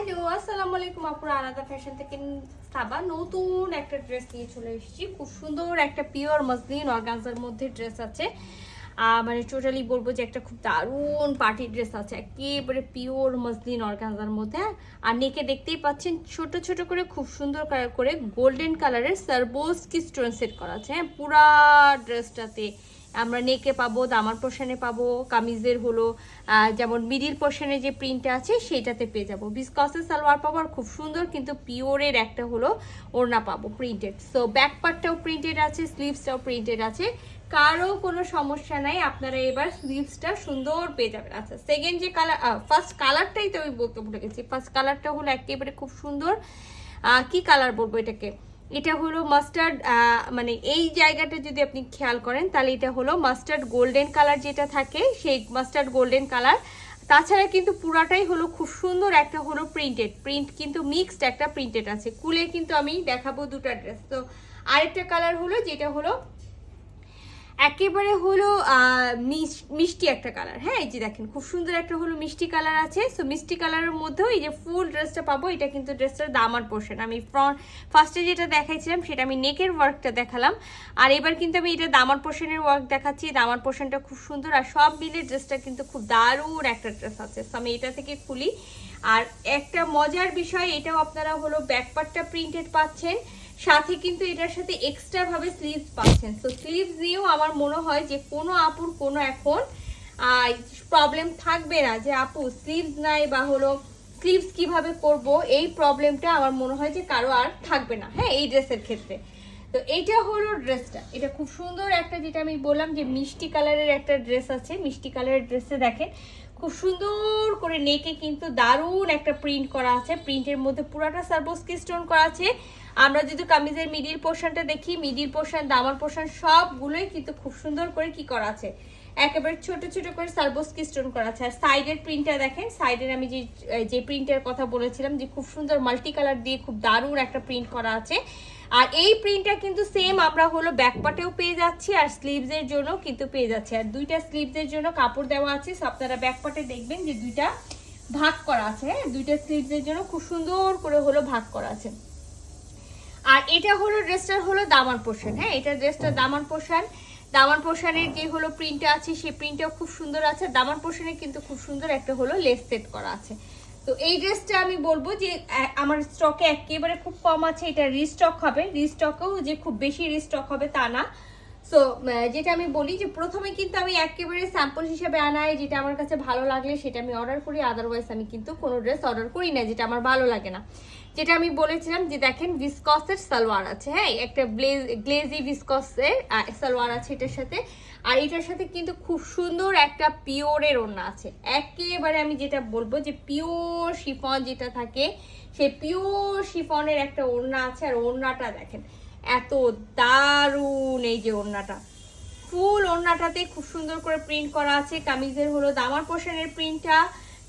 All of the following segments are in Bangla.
হ্যালো আসসালামু আলাইকুম আপুরা, আলাদা ফ্যাশন থেকে সাবা নতুন একটা ড্রেস নিয়ে চলে এসেছি। খুব সুন্দর একটা পিওর মসলিন অর্গানজার মধ্যে ড্রেস আছে। মানে টোটালি বলবো যে একটা খুব দারুণ পার্টি ড্রেস আছে, একেবারে পিওর মসলিন অর্গানজার মধ্যে। আর নেকে দেখতেই পাচ্ছেন ছোট ছোট করে খুব সুন্দর করে গোল্ডেন কালারের সারবোস্কি স্টোন সেট করা আছে। হ্যাঁ, পুরা ড্রেসটাতে আমরা নেকে পাবো, দামার পোর্শনে পাবো, কামিজের হলো যেমন মিডিল পোর্শনে যে প্রিন্টটা আছে সেইটাতে পেয়ে যাবো। বিসকসের সালোয়ার পাবো আর খুব সুন্দর কিন্তু পিওরের একটা হলো ওড়না পাবো প্রিন্টেড। সো ব্যাক পার্টটাও প্রিন্টেড আছে, স্লিভসটাও প্রিন্টেড আছে, কারো কোনো সমস্যা নাই। আপনারা এবার স্লিভসটা সুন্দর পেয়ে যাবেন। আচ্ছা, সেকেন্ড যে কালার, ফার্স্ট কালারটাই তো আমি বলতে ভুলে গেছি। ফার্স্ট কালারটা হলো একেবারে খুব সুন্দর। কি কালার বলবো এটাকে, এটা হলো মাস্টার্ড, মানে এই জায়গাটা যদি আপনি খেয়াল করেন তাহলে এটা হলো মাস্টার্ড গোল্ডেন কালার যেটা থাকে সেই মাস্টার্ড গোল্ডেন কালার। তাছাড়া কিন্তু পুরাটাই হলো খুব সুন্দর একটা হলো প্রিন্ট কিন্তু মিক্সড একটা প্রিন্টেড আছে। খুলে কিন্তু আমি দেখাবো দুটো ড্রেস। তো আরেকটা কালার হলো যেটা হলো একেবারে হলো মিষ্টি একটা কালার। হ্যাঁ, এই যে দেখেন খুব সুন্দর একটা হলো মিষ্টি কালার আছে। সো মিষ্টি কালারের মধ্যেও এই যে ফুল ড্রেসটা পাবো। এটা কিন্তু ড্রেসটার দামার পোর্শন। আমি ফার্স্টে যেটা দেখাইছিলাম সেটা আমি নেকের ওয়ার্কটা দেখালাম, আর এবার কিন্তু আমি এটা দামার পোর্শনের ওয়ার্ক দেখাচ্ছি। দামার পোর্শনটা খুব সুন্দর আর সব মিলে ড্রেসটা কিন্তু খুব দারুণ একটা ড্রেস আছে। সো আমি এটা থেকে খুলি। আর একটা মজার বিষয়, এটাও আপনারা হলো ব্যাকপার্টটা প্রিন্টেড পাচ্ছেন, সাথে কিন্তু এটার সাথে এক্সট্রা ভাবে স্লিভস পাচ্ছেন। তো স্লিভস দিয়েও আমার মনে হয় যে কোনো আপুর কোনো এখন প্রবলেম থাকবে না যে আপু স্লিভস নাই বা হলো স্লিভস কিভাবে করব, এই প্রবলেমটা আমার মনে হয় যে কারো আর থাকবে না। হ্যাঁ, এই ড্রেসের ক্ষেত্রে। তো এইটা হলো ড্রেসটা, এটা খুব সুন্দর একটা, যেটা আমি বললাম যে মিষ্টি কালারের একটা ড্রেস আছে। মিষ্টি কালারের ড্রেসে দেখেন খুব সুন্দর করে নেকে কিন্তু দারুণ একটা প্রিন্ট করা আছে। প্রিন্টের মধ্যে পুরাটা সারবোস্কি স্টোন করা আছে। আমরা যদি কামিজের মিডিল পোর্শনটা দেখি, মিডিল পোর্শন, দামার পোর্শন সবগুলোই কিন্তু খুব সুন্দর করে কি করা আছে, একেবারে ছোট ছোট করে সারবোস্কি স্টোন করা আছে। আর সাইডের প্রিন্টটা দেখেন, সাইডের আমি যে প্রিন্টের কথা বলেছিলাম যে খুব সুন্দর মাল্টি কালার দিয়ে খুব দারুণ একটা প্রিন্ট করা আছে। আর এই প্রিন্টটা কিন্তু সেম আমরা হলো ব্যাকপার্টেও পেয়ে যাচ্ছি আর স্লিভসের জন্য কিন্তু পেয়ে যাচ্ছি। আর দুইটা স্লিভসের জন্য কাপড় দেওয়া আছে। সো আপনারা ব্যাকপার্টে দেখবেন যে দুইটা ভাগ করা আছে। হ্যাঁ, দুইটা স্লিভসের জন্য খুব সুন্দর করে হলো ভাগ করা আছে। আর এটা হলো ড্রেসটার হলো দামান পোর্শন। হ্যাঁ, এটা ড্রেসটার দামান পোর্শন। দামান পোর্শনের যে হলো প্রিন্টটা আছে সেই প্রিন্টটাও খুব সুন্দর আছে। দামান পোর্শনে কিন্তু খুব সুন্দর একটা হলো লেস সেট করা আছে। তো এই ড্রেসটা আমি বলবো যে আমার স্টকে একেবারে খুব কম আছে। এটা রিস্টক হবে, রিস্টকেও যে খুব বেশি রিস্টক হবে তা না। সো যেটা আমি বলি যে প্রথমে কিন্তু আমি একেবারে স্যাম্পল হিসেবে আনাই, যেটা আমার কাছে ভালো লাগলে সেটা আমি অর্ডার করি, আদারওয়াইজ আমি কিন্তু কোনো ড্রেস অর্ডার করি না যেটা আমার ভালো লাগে না। যেটা আমি বলেছিলাম যে দেখেন ভিসকসের সালোয়ার আছে। হ্যাঁ, একটা গ্লেজি ভিসকসের সালোয়ার আছে এটার সাথে। আর এটার সাথে কিন্তু খুব সুন্দর একটা পিওরের ওড়না আছে। একেবারে আমি যেটা বলবো যে পিওর শিফন যেটা থাকে সেই পিওর শিফনের একটা ওড়না আছে। আর ওড়নাটা দেখেন এত দারুণ, এই যে ওড়নাটা, ফুল ওড়নাটাতে খুব সুন্দর করে প্রিন্ট করা আছে। কামিজের হলো দামার পোর্শনের প্রিন্টটা,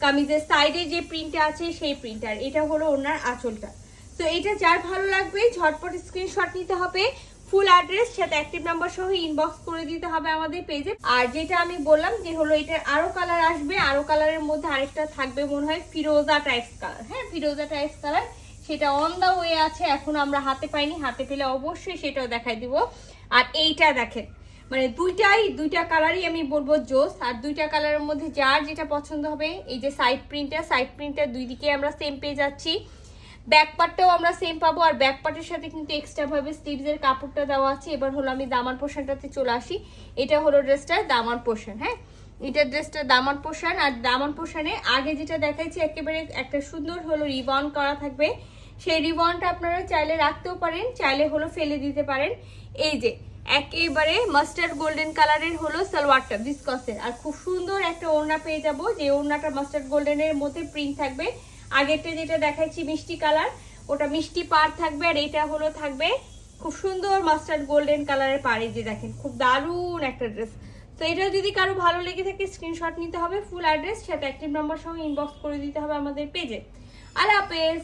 কামিজের সাইডে যে প্রিন্টটা আছে সেই প্রিন্টার, এটা হলো ওনার আঁচলটা। তো এটা যার ভালো লাগবে ঝটপট স্ক্রিনশট নিতে হবে, ফুল অ্যাড্রেস সাথে অ্যাক্টিভ নাম্বার সহ ইনবক্স করে দিতে হবে আমাদের পেজে। আর যেটা আমি বললাম যে হলো এটার আরো কালার আসবে, আরো কালারের মধ্যে আরেকটা থাকবে মনে হয় ফিরোজা টাইপস কালার। হ্যাঁ, ফিরোজা টাইপস কালার, সেটা অন দা ওয়ে আছে, এখন আমরা হাতে পাইনি, হাতে পেলে অবশ্যই সেটাও দেখাই দিব। আর এইটা দেখেন, মানে দুইটা কালারই আমি বলবো জোস। আর দুইটা কালারের মধ্যে যার যেটা পছন্দ হবে, এই যে সাইড প্রিন্টটা দুই দিকে আমরা সেম পেয়ে যাচ্ছি। ব্যাক পার্টটাও আমরা সেম পাবো। আর ব্যাক পার্টের সাথে কিন্তু এক্সট্রা ভাবে স্লিভসের কাপড়টা দেওয়া আছে। এবার হলো আমি দামান পোর্শনটাতে চলে আসি। এটা হলো ড্রেসটার দামান পোর্শন। হ্যাঁ, এটা ড্রেসটার দামান পোর্শন। আর দামান পোর্শনে আগে যেটা দেখাইছি একেবারে একটা সুন্দর হলো রিবন করা থাকবে। সেই রিবনটা আপনারা চাইলে রাখতেও পারেন, চাইলে হলো ফেলে দিতে পারেন। এই যে একেবারে মাস্টার্ড গোল্ডেন কালারের হলো সালোয়ারটা ভিসকসের। আর খুব সুন্দর একটা ওড়না পেয়ে যাবো, যে ওড়নাটা মাস্টার্ড গোল্ডেনের মধ্যে প্রিন্ট থাকবে। আগেরটা যেটা দেখাচ্ছি মিষ্টি কালার, ওটা মিষ্টি পাড় থাকবে। আর এটা হলো থাকবে খুব সুন্দর মাস্টার্ড গোল্ডেন কালারের পাড়ে। যে দেখেন খুব দারুণ একটা ড্রেস। তো এটা যদি কারো ভালো লেগে থাকে স্ক্রিনশট নিতে হবে, ফুল অ্যাড্রেস সাথে অ্যাক্টিভ নাম্বার সহ ইনবক্স করে দিতে হবে আমাদের পেজে। আল্লাহ হাফেজ।